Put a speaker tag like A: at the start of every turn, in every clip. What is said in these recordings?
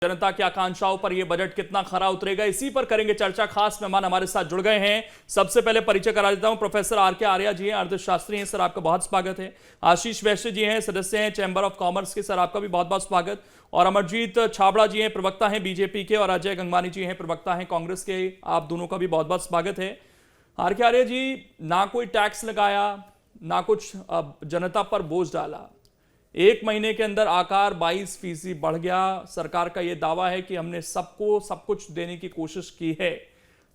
A: जनता की आकांक्षाओं पर यह बजट कितना खरा उतरेगा, इसी पर करेंगे चर्चा। खास मेहमान हमारे साथ जुड़ गए हैं। सबसे पहले परिचय करा देता हूं, प्रोफेसर आर.के. आर्या जी हैं, अर्थशास्त्री हैं। सर आपका बहुत स्वागत है। आशीष वैश्य जी हैं, सदस्य हैं चैंबर ऑफ कॉमर्स के। सर आपका भी बहुत बहुत स्वागत। और अमरजीत छाबड़ा जी हैं, प्रवक्ता हैं बीजेपी के। और अजय गंगवानी जी हैं, प्रवक्ता हैं कांग्रेस के। आप दोनों का भी बहुत बहुत स्वागत है। आर.के. आर्या जी, ना कोई टैक्स लगाया, ना कुछ जनता पर बोझ डाला, एक महीने के अंदर आकार 22% बढ़ गया। सरकार का यह दावा है कि हमने सबको सब कुछ देने की कोशिश की है,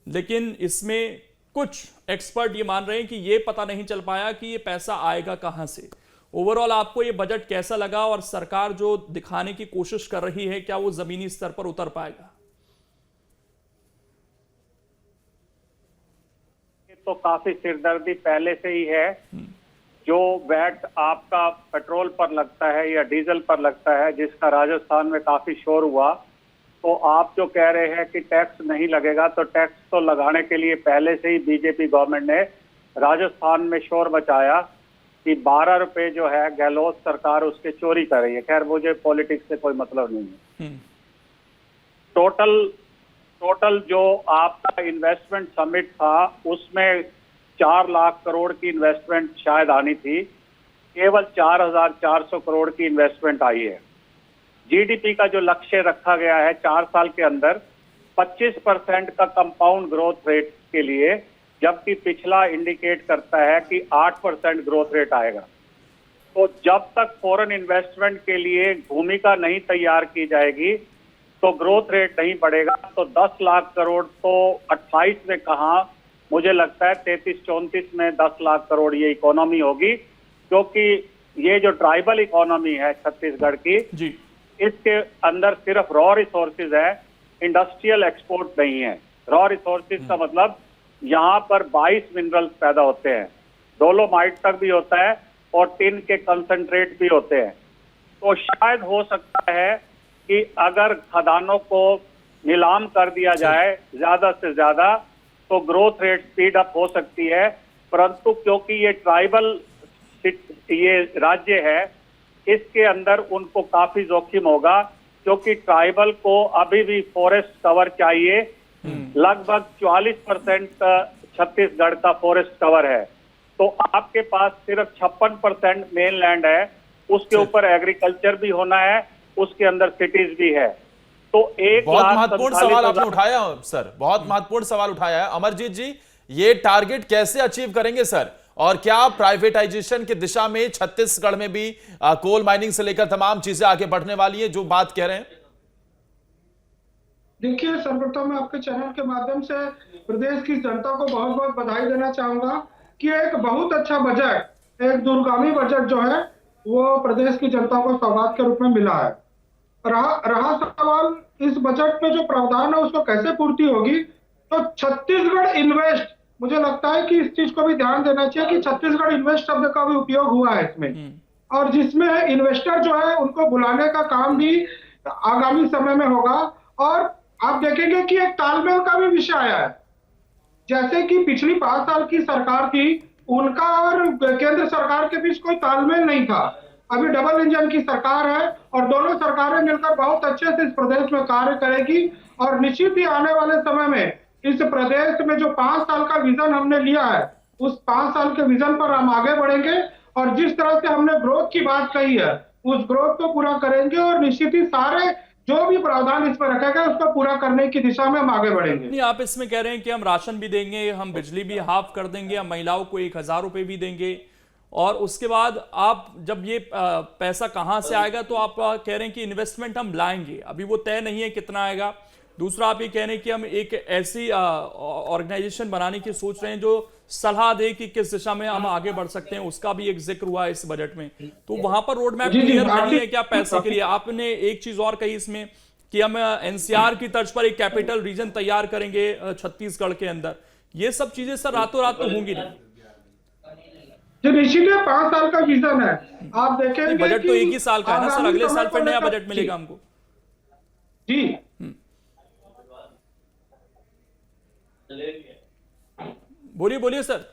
A: लेकिन इसमें कुछ एक्सपर्ट ये मान रहे हैं कि ये पता नहीं चल पाया कि ये पैसा आएगा कहां से। ओवरऑल आपको ये बजट कैसा लगा, और सरकार जो दिखाने की कोशिश कर रही है, क्या वो जमीनी स्तर पर उतर पाएगा?
B: तो काफी सिरदर्दी पहले से ही है। जो वैट आपका पेट्रोल पर लगता है या डीजल पर लगता है, जिसका राजस्थान में काफी शोर हुआ, तो आप जो कह रहे हैं कि टैक्स नहीं लगेगा, तो टैक्स तो लगाने के लिए पहले से ही बीजेपी गवर्नमेंट ने राजस्थान में शोर मचाया कि 12 रुपए जो है गहलोत सरकार उसके चोरी कर रही है। खैर, मुझे पॉलिटिक्स से कोई मतलब नहीं है। टोटल जो आपका इन्वेस्टमेंट समिट था, उसमें 4 लाख करोड़ की इन्वेस्टमेंट शायद आनी थी, केवल 4,400 करोड़ की इन्वेस्टमेंट आई है। जीडीपी का जो लक्ष्य रखा गया है 4 साल के अंदर 25% का कंपाउंड ग्रोथ रेट के लिए, जबकि पिछला इंडिकेट करता है कि 8% ग्रोथ रेट आएगा। तो जब तक फॉरेन इन्वेस्टमेंट के लिए भूमिका नहीं तैयार की जाएगी तो ग्रोथ रेट नहीं बढ़ेगा। तो 10 लाख करोड़ तो 28 में कहां, मुझे लगता है 33-34 में 10 लाख करोड़ ये इकोनॉमी होगी, क्योंकि ये जो ट्राइबल इकोनॉमी है छत्तीसगढ़ की जी, इसके अंदर सिर्फ रॉ रिसोर्सेज है, इंडस्ट्रियल एक्सपोर्ट नहीं है। रॉ रिसोर्सेज का मतलब यहाँ पर 22 मिनरल्स पैदा होते हैं, डोलोमाइट तक भी होता है और टिन के कंसंट्रेट भी होते हैं। तो शायद हो सकता है कि अगर खदानों को नीलाम कर दिया जाए ज्यादा से ज्यादा, तो ग्रोथ रेट स्पीड अप हो सकती है। परंतु क्योंकि ये ट्राइबल ये राज्य है, इसके अंदर उनको काफी जोखिम होगा, क्योंकि ट्राइबल को अभी भी फॉरेस्ट कवर चाहिए। लगभग 44% छत्तीसगढ़ का फॉरेस्ट कवर है, तो आपके पास सिर्फ 56% मेन लैंड है, उसके ऊपर एग्रीकल्चर भी होना है, उसके अंदर सिटीज भी है। तो एक
C: बहुत महत्वपूर्ण सवाल आपने उठाया सर, बहुत महत्वपूर्ण सवाल उठाया है अमरजीत जी। ये टारगेट कैसे अचीव करेंगे सर, और क्या प्राइवेटाइजेशन की दिशा में छत्तीसगढ़ में भी कोल माइनिंग से लेकर तमाम चीजें आगे बढ़ने वाली है जो बात कह रहे हैं?
D: देखिए, सर्वप्रथम मैं आपके चैनल के माध्यम से प्रदेश की जनता को बहुत बहुत बधाई देना चाहूंगा कि एक बहुत अच्छा बजट, एक दूरगामी बजट जो है वो प्रदेश की जनता को सौगात के रूप में मिला है। रहा सवाल इस बजट में जो प्रावधान है उसको कैसे पूर्ति होगी, तो छत्तीसगढ़ इन्वेस्ट, मुझे लगता है कि इस चीज को भी ध्यान देना चाहिए कि छत्तीसगढ़ इन्वेस्ट शब्द का भी उपयोग हुआ है इसमें, और जिसमें इन्वेस्टर जो है उनको बुलाने का काम भी आगामी समय में होगा। और आप देखेंगे कि एक तालमेल का भी विषय आया है। जैसे कि पिछली 5 साल की सरकार थी, उनका और केंद्र सरकार के बीच कोई तालमेल नहीं था। अभी डबल इंजन की सरकार है और दोनों सरकारें मिलकर बहुत अच्छे से इस प्रदेश में कार्य करेगी, और निश्चित ही आने वाले समय में इस प्रदेश में जो 5 साल का विजन हमने लिया है, उस 5 साल के विजन पर हम आगे बढ़ेंगे, और जिस तरह से हमने ग्रोथ की बात कही है उस ग्रोथ को पूरा करेंगे, और निश्चित ही सारे जो भी प्रावधान इसमें रखा गया उसको पूरा करने की दिशा में हम आगे बढ़ेंगे।
A: नहीं, आप इसमें कह रहे हैं कि हम राशन भी देंगे, हम बिजली भी हाफ कर देंगे, हम महिलाओं को 1,000 रुपए भी देंगे, और उसके बाद आप जब ये पैसा कहां से आएगा, तो आप कह रहे हैं कि इन्वेस्टमेंट हम लाएंगे, अभी वो तय नहीं है कितना आएगा। दूसरा, आप ये कह रहे हैं कि हम एक ऐसी ऑर्गेनाइजेशन बनाने की सोच रहे हैं जो सलाह दे कि किस दिशा में हम आगे बढ़ सकते हैं, उसका भी एक जिक्र हुआ है इस बजट में। तो वहां पर रोड मैप क्लियर नहीं है क्या पैसे के लिए? आपने एक चीज और कही इसमें कि हम एनसीआर की तर्ज पर एक कैपिटल रीजन तैयार करेंगे छत्तीसगढ़ के अंदर। ये सब चीजें सर रातों रात तो होंगी नहीं।
D: जो निश्चित है 5 साल का विजन है, आप देखेंगे
A: बजट तो एक ही साल का है ना सर, अगले साल फिर नया बजट मिलेगा हमको
D: जी।
A: बोलिए बोलिए सर।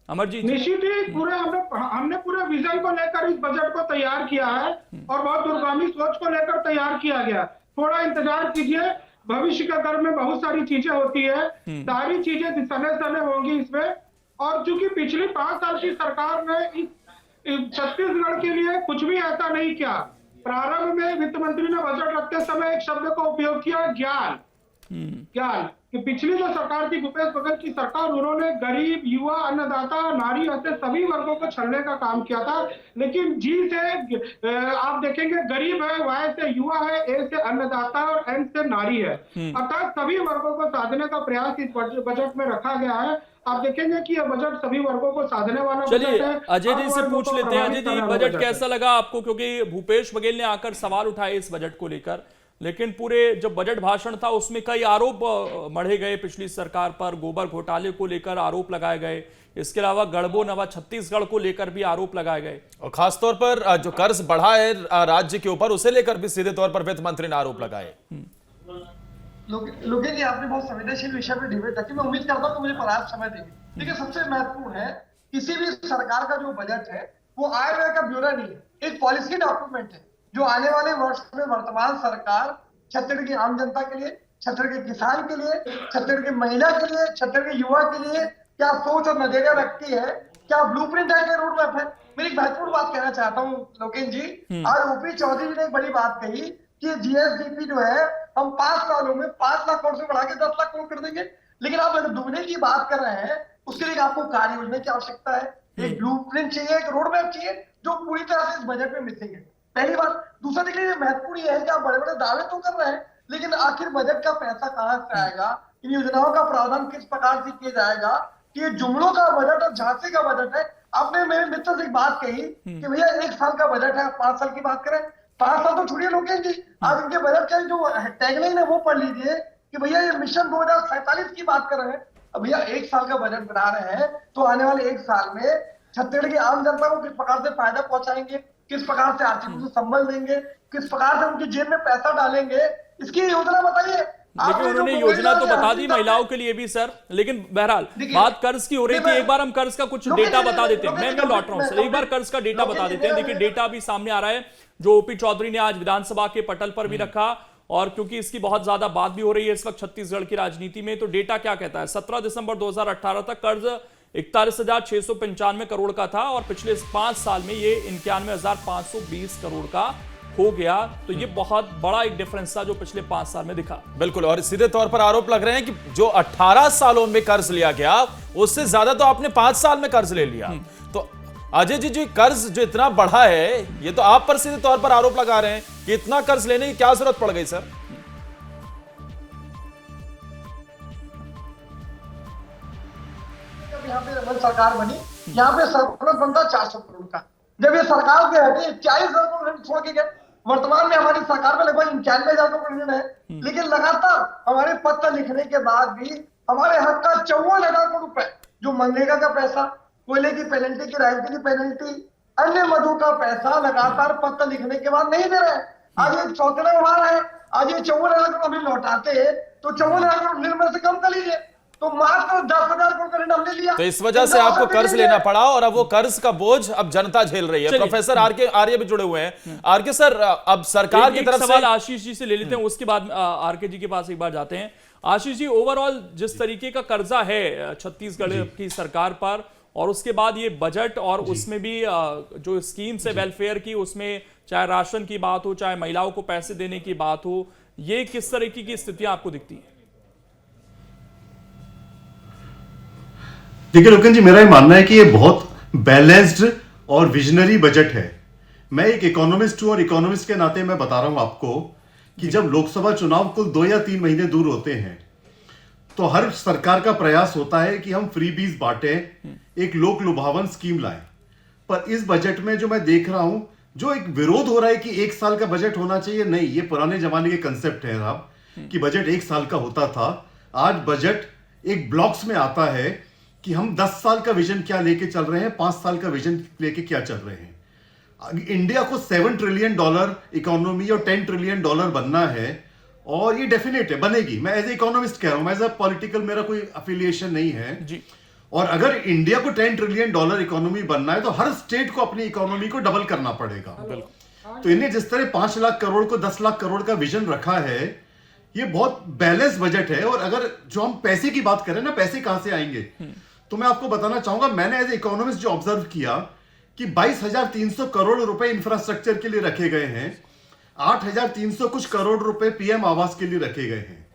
A: अमरजीत,
D: निश्चित ही पूरे हमने पूरे विजन को लेकर इस बजट को तैयार किया है और बहुत दूरगामी सोच को लेकर तैयार किया गया। थोड़ा इंतजार कीजिए, भविष्य के दर में बहुत सारी चीजें होती है, सारी चीजें सने सने होंगी इसमें। और चूंकि पिछली 5 साल की सरकार ने इस छत्तीसगढ़ के लिए कुछ भी ऐसा नहीं किया। प्रारंभ में वित्त मंत्री ने बजट रखते समय एक शब्द का उपयोग किया, ज्ञान। कि पिछली जो सरकार थी, भूपेश बघेल की सरकार, उन्होंने गरीब, युवा, अन्नदाता, नारी ऐसे सभी वर्गों को छलने का काम किया था। लेकिन जी से आप देखेंगे गरीब है, वाई से युवा है, ए से अन्नदाता और एन से नारी है। अर्थात सभी वर्गों को साधने का प्रयास इस बजट में रखा गया है। आप देखेंगे कि यह बजट सभी वर्गों को साधने वाला बजट है।
A: चलिए अजय जी से पूछ लेते हैं। अजय जी, बजट कैसा लगा आपको? क्योंकि भूपेश बघेल ने आकर सवाल उठाए इस बजट को लेकर, लेकिन पूरे जो बजट भाषण था उसमें कई आरोप मढ़े गए पिछली सरकार पर। गोबर घोटाले को लेकर आरोप लगाए गए, इसके अलावा गढ़बो नवा छत्तीसगढ़ को लेकर भी आरोप लगाए गए,
C: और खासतौर पर जो कर्ज बढ़ा है राज्य के ऊपर, उसे लेकर भी सीधे तौर पर वित्त मंत्री ने आरोप लगाए।
E: लोकेश जी, आपने बहुत संवेदनशील विषय पर डिबेट रखी। मैं उम्मीद करता हूँ कि मुझे पर्याप्त समय देंगे। देखिए, सबसे महत्वपूर्ण है, किसी भी सरकार का जो बजट है वो आय व्यय का ब्यौरा नहीं है, एक पॉलिसी डॉक्यूमेंट है जो आने वाले वर्ष में वर्तमान सरकार छत्तीसगढ़ की आम जनता के लिए, छत्तीसगढ़ के किसान के लिए, छत्तीसगढ़ की महिला के लिए, छत्तीसगढ़ के युवा के लिए क्या सोच और नजरिया रखती है, क्या ब्लूप्रिंट है, क्या रोड मैप है। मैं एक महत्वपूर्ण बात कहना चाहता हूँ लोकेश जी। आज ओपी चौधरी जी ने एक बड़ी बात कही कि जीएसडीपी जो है हम 5 सालों में 5 लाख करोड़ से बढ़ा के 10 लाख करोड़ कर देंगे। लेकिन आप अगर दुगने की बात कर रहे हैं, उसके लिए आपको कार्य योजना की आवश्यकता है, एक ब्लूप्रिंट चाहिए, एक रोड मैप चाहिए, जो पूरी तरह से इस बजट में मिसिंग है। पहली बात। दूसरा देखिए, महत्वपूर्ण यह है कि आप बड़े बड़े दावे तो कर रहे हैं, लेकिन आखिर बजट का पैसा कहां से आएगा, इन योजनाओं का प्रावधान किस प्रकार से किया जाएगा। कि ये जुमलों का बजट और झांसे का बजट है। आपने मेरे मित्र से एक बात कही कि भैया 1 साल का बजट है, 5 साल की बात करें। 5 साल तो छोड़िए लोकेश जी, आज इनके बजट का जो टैगलाइन है वो पढ़ लीजिए कि भैया ये मिशन 2047 की बात कर रहे हैं। अब भैया 1 साल का बजट बना रहे हैं, तो आने वाले 1 साल में छत्तीसगढ़ की आम जनता को किस प्रकार से फायदा पहुंचाएंगे, किस प्रकार से आर्थिक रूप से संबल देंगे, किस प्रकार से उनकी जेब में पैसा डालेंगे, इसकी योजना बताइए।
A: लेकिन उन्होंने योजना तो बता दी महिलाओं के लिए भी सर। लेकिन बहरहाल बात कर्ज की हो रही थी, एक बार हम कर्ज का कुछ डेटा बता देते हैं। मैं लौट रहा हूं सर, एक बार कर्ज का डेटा बता देते हैं। देखिए, डेटा भी सामने आ रहा है जो ओपी चौधरी ने आज विधानसभा के पटल पर भी रखा, और क्योंकि इसकी बहुत ज्यादा बात भी हो रही है इस वक्त छत्तीसगढ़ की राजनीति में, तो डेटा क्या कहता है। 17 दिसंबर 2018 तक कर्ज 41,695 करोड़ का था, और पिछले 5 साल में ये 91,520 करोड़ का हो गया। तो ये बहुत बड़ा एक डिफरेंस था जो पिछले 5 साल में दिखा।
C: बिल्कुल, और सीधे तौर पर आरोप लग रहे हैं कि जो 18 सालों में कर्ज लिया गया, उससे ज्यादा तो आपने 5 साल में कर्ज ले लिया। तो अजय जी, कर्ज जो इतना बढ़ा है, ये तो आप पर सीधे तौर पर आरोप लगा रहे हैं कि इतना कर्ज लेने की क्या जरूरत पड़ गई सर?
E: यहाँ पे रमन सरकार बनी, यहाँ पे सरप्लस बनता 400 करोड़ का। जब ये सरकार के हटे 41,000 करोड़ छोड़ के गए। वर्तमान में हमारी सरकार में लगभग 91,000 करोड़ ऋण है, लेकिन लगातार हमारे पत्र लिखने के बाद भी हमारे हक का 54,000 करोड़ रुपए, जो मनरेगा का पैसा, कोयले की पेनल्टी, की राइल्टी की पेनल्टी, अन्य मदों का पैसा लगातार पत्र लिखने के बाद नहीं दे रहे हैं। आज ये 14वां बार है, आज ये 54,000 करोड़ अभी लौटाते हैं तो 54,000 करोड़ ऋण में से कम कर लीजिए, तो मात्र 10,000 करोड़ का ऋण हमने लिया।
C: तो इस वजह से आपको कर्ज लेना पड़ा, और अब वो कर्ज का बोझ अब जनता झेल रही है। प्रोफेसर आरके आर्य भी जुड़े हुए हैं। आरके सर, अब सरकार की तरफ
A: से आशीष जी से ले लेते हैं, उसके बाद आरके जी के पास एक बार जाते हैं। आशीष जी, ओवरऑल जिस तरीके का कर्जा है छत्तीसगढ़ की सरकार पर, और उसके बाद ये बजट, और उसमें भी जो स्कीम्स है वेलफेयर की, उसमें चाहे राशन की बात हो, चाहे महिलाओं को पैसे देने की बात हो, ये किस तरीके की स्थितियां आपको दिखती है?
F: देखिए लोकेश जी, मेरा ये मानना है कि ये बहुत बैलेंस्ड और विजनरी बजट है। मैं एक इकोनॉमिस्ट हूं, और इकोनॉमिस्ट के नाते मैं बता रहा हूं आपको कि जब लोकसभा चुनाव कुल 2 या 3 महीने दूर होते हैं, तो हर सरकार का प्रयास होता है कि हम फ्रीबीज बांटें, एक लोक लुभावन स्कीम लाएं। पर इस बजट में जो मैं देख रहा हूं, जो एक विरोध हो रहा है कि 1 साल का बजट होना चाहिए, नहीं, ये पुराने जमाने के कंसेप्ट है साहब, कि बजट 1 साल का होता था। आज बजट एक ब्लॉक्स में आता है कि हम 10 साल का विजन क्या लेके चल रहे हैं, 5 साल का विजन लेके क्या चल रहे हैं। इंडिया को $7 ट्रिलियन इकोनॉमी और $10 ट्रिलियन बनना है, और ये डेफिनेट है, बनेगी। मैं एज ए इकोनॉमिस्ट कह रहा हूं, मैं एज ए पॉलिटिकल, मेरा कोई अफिलिएशन नहीं है
A: जी।
F: और अगर इंडिया को $10 ट्रिलियन इकोनॉमी बनना है तो हर स्टेट को अपनी इकोनॉमी को डबल करना पड़ेगा। तो इन्हें जिस तरह 5 लाख करोड़ को 10 लाख करोड़ का विजन रखा है, ये बहुत बैलेंस बजट है। और अगर जो हम पैसे की बात करें ना, पैसे कहां से आएंगे, तो मैं आपको बताना चाहूंगा, मैंने एज इकोनॉमिस्ट जो ऑब्जर्व किया कि 22,300 करोड़ रुपए इंफ्रास्ट्रक्चर के लिए रखे गए हैं, 8,300 कुछ करोड़ रुपए पीएम आवास के लिए रखे गए हैं।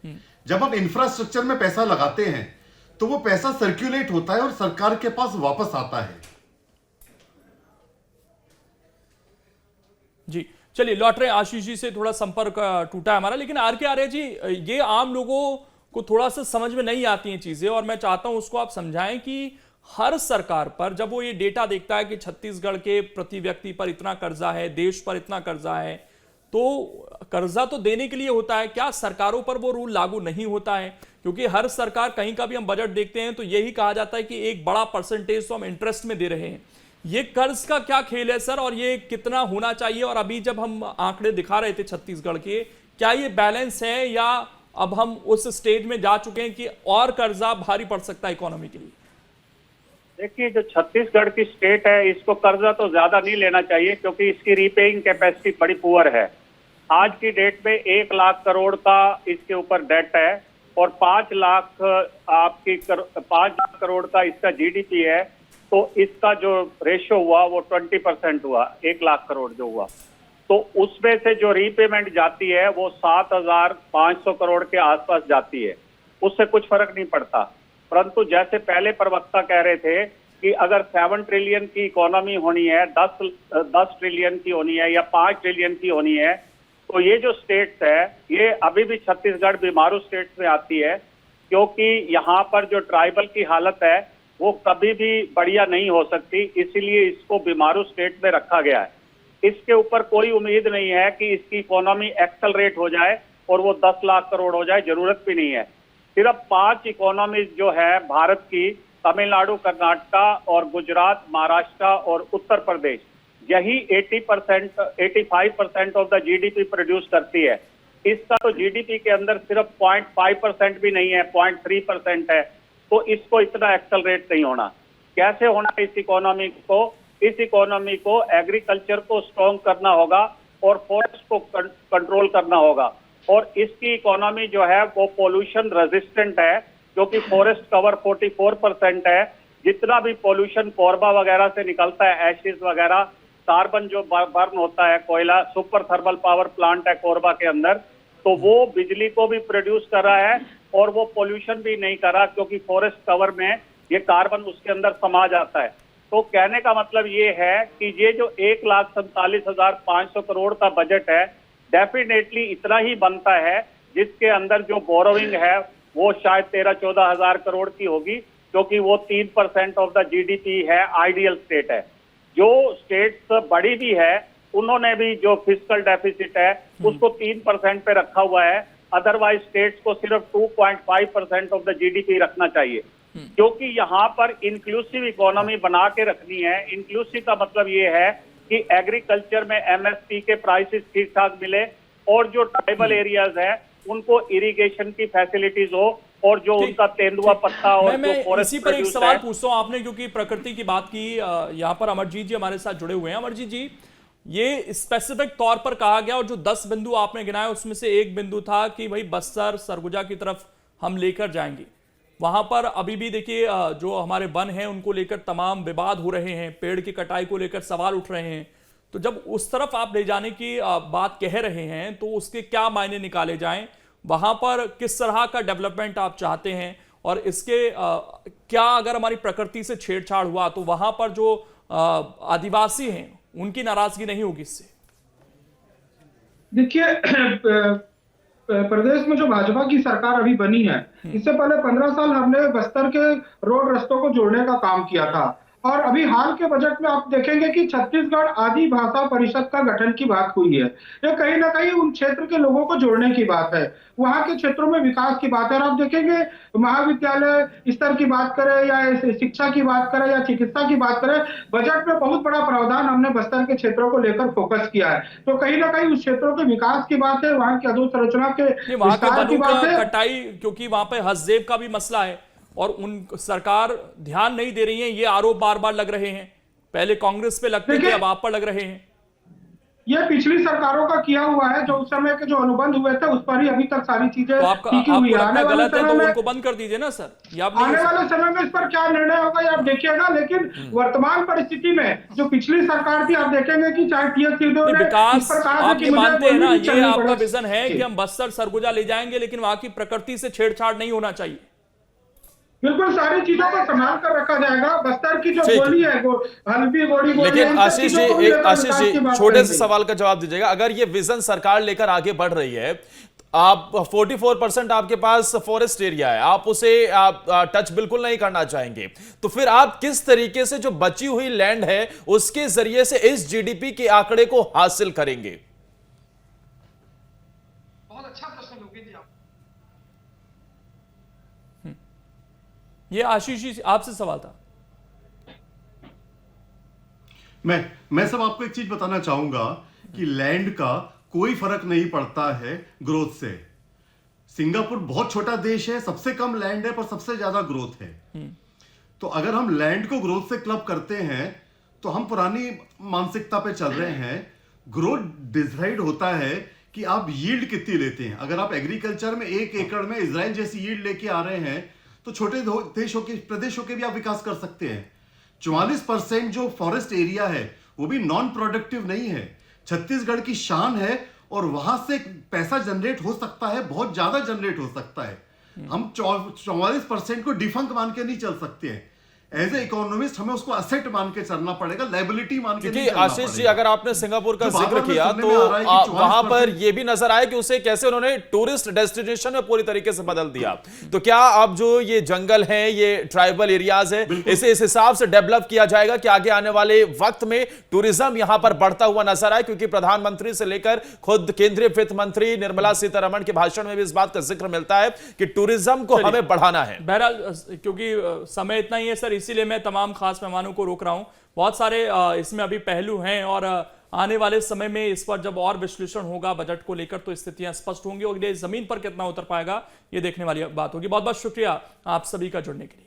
F: जब हम इंफ्रास्ट्रक्चर में पैसा लगाते हैं तो वो पैसा सर्कुलेट होता है और सरकार के पास वापस आता है।
A: जी चलिए, लौट रहे आशीष जी से, थोड़ा संपर्क टूटा है हमारा। लेकिन आर के आर्य जी, ये आम लोगों को थोड़ा सा समझ में नहीं आती हैं चीजें, और मैं चाहता हूं उसको आप समझाएं कि हर सरकार पर जब वो ये डेटा देखता है कि छत्तीसगढ़ के प्रति व्यक्ति पर इतना कर्जा है, देश पर इतना कर्जा है, तो कर्जा तो देने के लिए होता है, क्या सरकारों पर वो रूल लागू नहीं होता है? क्योंकि हर सरकार, कहीं का भी हम बजट देखते हैं तो यही कहा जाता है कि एक बड़ा परसेंटेज तो हम इंटरेस्ट में दे रहे हैं। ये कर्ज का क्या खेल है सर, और ये कितना होना चाहिए? और अभी जब हम आंकड़े दिखा रहे थे छत्तीसगढ़ के, क्या ये बैलेंस है या अब हम उस स्टेज में जा चुके हैं कि और कर्जा भारी पड़ सकता है इकोनॉमी के लिए?
B: देखिए, जो छत्तीसगढ़ की स्टेट है, इसको कर्जा तो ज्यादा नहीं लेना चाहिए क्योंकि इसकी रीपेइंग कैपेसिटी बड़ी पुअर है। आज की डेट में 1 लाख करोड़ का इसके ऊपर डेट है और 5 लाख करोड़ का इसका जीडीपी है। तो इसका जो रेशियो हुआ वो 20% हुआ, 1 लाख करोड़ जो हुआ। तो उसमें से जो रीपेमेंट जाती है वो 7,500 करोड़ के आसपास जाती है, उससे कुछ फर्क नहीं पड़ता। परंतु जैसे पहले प्रवक्ता कह रहे थे कि अगर 7 ट्रिलियन की इकोनॉमी होनी है, 10 ट्रिलियन की होनी है या 5 ट्रिलियन की होनी है, तो ये जो स्टेट्स है, ये अभी भी छत्तीसगढ़ बीमारू स्टेट्स में आती है, क्योंकि यहाँ पर जो ट्राइबल की हालत है वो कभी भी बढ़िया नहीं हो सकती, इसीलिए इसको बीमारू स्टेट में रखा गया है। इसके ऊपर कोई उम्मीद नहीं है कि इसकी इकोनॉमी एक्सेलरेट हो जाए और वो 10 लाख करोड़ हो जाए, जरूरत भी नहीं है। सिर्फ 5 इकोनॉमीज जो है भारत की, तमिलनाडु, कर्नाटका और गुजरात, महाराष्ट्र और उत्तर प्रदेश, यही 85% ऑफ द जीडीपी प्रोड्यूस करती है। इसका तो जीडीपी के अंदर सिर्फ 0.5% भी नहीं है, 0.3% है। तो इसको इतना एक्सेलरेट नहीं होना। कैसे होना इस इकोनॉमी को? इस इकोनॉमी को एग्रीकल्चर को स्ट्रॉन्ग करना होगा और फॉरेस्ट को कंट्रोल करना होगा। और इसकी इकोनॉमी जो है वो पोल्यूशन रेजिस्टेंट है, क्योंकि फॉरेस्ट कवर 44% है। जितना भी पोल्यूशन कोरबा वगैरह से निकलता है, एशिस वगैरह, कार्बन जो बर्न होता है, कोयला, सुपर थर्मल पावर प्लांट है कोरबा के अंदर, तो वो बिजली को भी प्रोड्यूस कर रहा है और वो पोल्यूशन भी नहीं कर रहा, क्योंकि फॉरेस्ट कवर में ये कार्बन उसके अंदर समा जाता है। तो कहने का मतलब ये है कि ये जो 1,47,500 करोड़ का बजट है, डेफिनेटली इतना ही बनता है, जिसके अंदर जो बोरोइंग है वो शायद 13-14 हजार करोड़ की होगी, क्योंकि वो 3% ऑफ द जीडीपी है, आइडियल स्टेट है। जो स्टेट्स बड़ी भी है, उन्होंने भी जो फिस्कल डेफिसिट है उसको 3% पे रखा हुआ है। अदरवाइज स्टेट्स को सिर्फ 2.5% ऑफ द जीडीपी रखना चाहिए, क्योंकि यहाँ पर इंक्लूसिव इकोनॉमी बना के रखनी है। इंक्लूसिव का मतलब ये है कि एग्रीकल्चर में एमएसपी के प्राइसेस ठीक ठाक मिले और जो ट्राइबल एरियाज है उनको इरिगेशन की फैसिलिटीज हो, और जो उनका तेंदुआ पत्ता और
A: मैं
B: जो फॉरेस्ट
A: इसी पर एक सवाल पूछता हूं आपने, क्योंकि प्रकृति की बात की, यहाँ पर अमरजीत जी हमारे साथ जुड़े हुए हैं। अमरजीत जी, ये स्पेसिफिक तौर पर कहा गया और जो 10 बिंदु आपने गिनाए उसमें से एक बिंदु था कि भाई बस्तर, सरगुजा की तरफ हम लेकर जाएंगे। वहां पर अभी भी देखिए जो हमारे वन हैं उनको लेकर तमाम विवाद हो रहे हैं, पेड़ की कटाई को लेकर सवाल उठ रहे हैं। तो जब उस तरफ आप ले जाने की बात कह रहे हैं तो उसके क्या मायने निकाले जाएं? वहां पर किस तरह का डेवलपमेंट आप चाहते हैं? और इसके क्या अगर हमारी प्रकृति से छेड़छाड़ हुआ तो वहां पर जो आदिवासी हैं उनकी नाराजगी नहीं होगी इससे?
D: देखिए, प्रदेश में जो भाजपा की सरकार अभी बनी है, इससे पहले 15 साल हमने बस्तर के रोड रस्तों को जोड़ने का काम किया था। और अभी हाल के बजट में आप देखेंगे कि छत्तीसगढ़ आदि भाषा परिषद का गठन की बात हुई है। ये कहीं ना कहीं उन क्षेत्र के लोगों को जोड़ने की बात है, वहां के क्षेत्रों में विकास की बात है। और आप देखेंगे महाविद्यालय स्तर की बात करें या शिक्षा की बात करें या चिकित्सा की बात करें, बजट में बहुत बड़ा प्रावधान हमने बस्तर के क्षेत्रों को लेकर फोकस किया है। तो कहीं ना कहीं उस क्षेत्रों के विकास की बात है, वहां की अधोसंरचना के विस्तार की बात है।
A: कटाई, क्योंकि वहां पे हसदेव का भी मसला है, और उन सरकार ध्यान नहीं दे रही है, ये आरोप बार बार लग रहे हैं। पहले कांग्रेस पे लगते थे,
D: देखिए,
A: अब आप पर लग रहे हैं।
D: ये पिछली सरकारों का किया हुआ है, जो उस समय के जो अनुबंध हुए थे उस पर ही अभी तक सारी चीजें
A: तो
D: टिकी
A: आपको
D: हुई है।
A: लगता
D: आने
A: है
D: वाले
A: गलत है
D: समय
A: तो
D: में
A: उनको बंद कर दीजिए ना सर, या आप नहीं
D: आने
A: कर
D: वाले समय में इस पर क्या निर्णय होगा ये आप देखिएगा। लेकिन वर्तमान परिस्थिति में जो पिछली सरकार थी, आप देखेंगे कि चाहे टीएस सिंहदेव
A: सकते?
D: ने
A: विकास
D: इस पर कहा था
A: आप
D: कि
A: ये
D: मुझे
A: मानते हैं ना,
D: गोली भी
A: ये
D: चलनी
A: आपका
D: पड़े।
A: विजन है
D: जी।
A: कि हम बस्तर सरगुजा ले जाएंगे, लेकिन वहां की प्रकृति से छेड़छाड़ नहीं होना चाहिए।
D: बिल्कुल सारी चीजों को संभाल कर रखा जाएगा। बस्तर की जो
C: ठीक।
D: बोली है, हल्दी बोली बोली,
C: लेकिन
D: इन सब
C: आशीष जी,
D: चीजों को भी लेकर
C: आशीष
D: विकास
C: जी
D: की बात
C: छोटे से
D: करेंगे।
C: सवाल का जवाब दीजिएगा। अगर ये विजन सरकार लेकर आगे बढ़ रही है, आप 44% आपके पास फॉरेस्ट एरिया है, आप उसे आप टच बिल्कुल नहीं करना चाहेंगे, तो फिर आप किस तरीके से जो बची हुई लैंड है उसके जरिए से इस जीडीपी के आंकड़े को हासिल करेंगे?
E: बहुत अच्छा प्रश्न लोगे जी आप।
A: ये आशीष जी आपसे सवाल था।
F: मैं सब आपको एक चीज बताना चाहूंगा कि लैंड का कोई फर्क नहीं पड़ता है ग्रोथ से। सिंगापुर बहुत छोटा देश है, सबसे कम लैंड है पर सबसे ज्यादा ग्रोथ है। तो अगर हम लैंड को ग्रोथ से क्लब करते हैं तो हम पुरानी मानसिकता पे चल रहे हैं। ग्रोथ डिसाइड होता है कि आप यील्ड कितनी लेते हैं। अगर आप एग्रीकल्चर में 1 एकड़ में इजराइल जैसी यील्ड लेके आ रहे हैं तो छोटे देशों के प्रदेशों के भी आप विकास कर सकते हैं। 44% जो फॉरेस्ट एरिया है वो भी नॉन प्रोडक्टिव नहीं है, छत्तीसगढ़ की शान है और वहां से पैसा जनरेट हो सकता है, बहुत ज्यादा जनरेट हो सकता है। हम 44% को डिफंक मान के नहीं चल सकते हैं। एज ए इकोनॉमिस्ट हमें उसको असेट मान के चलना पड़ेगा, लायबिलिटी मान के
C: क्योंकि
F: नहीं चलना
C: आशीष जी,
F: पड़ेगा।
C: अगर आपने सिंगापुर का
F: जो
C: जिक्र
F: बार-बार
C: किया
F: सुनने
C: तो
F: में आ रहा है कि
C: वहां पर
F: 44%
C: यह भी नजर आया कि उसे कैसे उन्होंने टूरिस्ट डेस्टिनेशन में पूरी तरीके से बदल दिया। तो क्या अब जो ये जंगल है, ये ट्राइबल एरियाज है, इसे इस हिसाब से डेवलप किया जाएगा कि आगे आने वाले वक्त में टूरिज्म यहां पर बढ़ता हुआ नजर आए? क्योंकि प्रधानमंत्री से लेकर खुद केंद्रीय वित्त मंत्री निर्मला सीतारमण के भाषण में भी इस बात का जिक्र मिलता है कि टूरिज्म को हमें बढ़ाना है।
A: बहरहाल क्योंकि समय इतना ही है सर, इसीलिए मैं तमाम खास मेहमानों को रोक रहा हूं। बहुत सारे इसमें अभी पहलू हैं और आने वाले समय में इस पर जब और विश्लेषण होगा बजट को लेकर तो स्थितियां स्पष्ट होंगी और ये जमीन पर कितना उतर पाएगा ये देखने वाली बात होगी। बहुत बहुत शुक्रिया आप सभी का जुड़ने के लिए।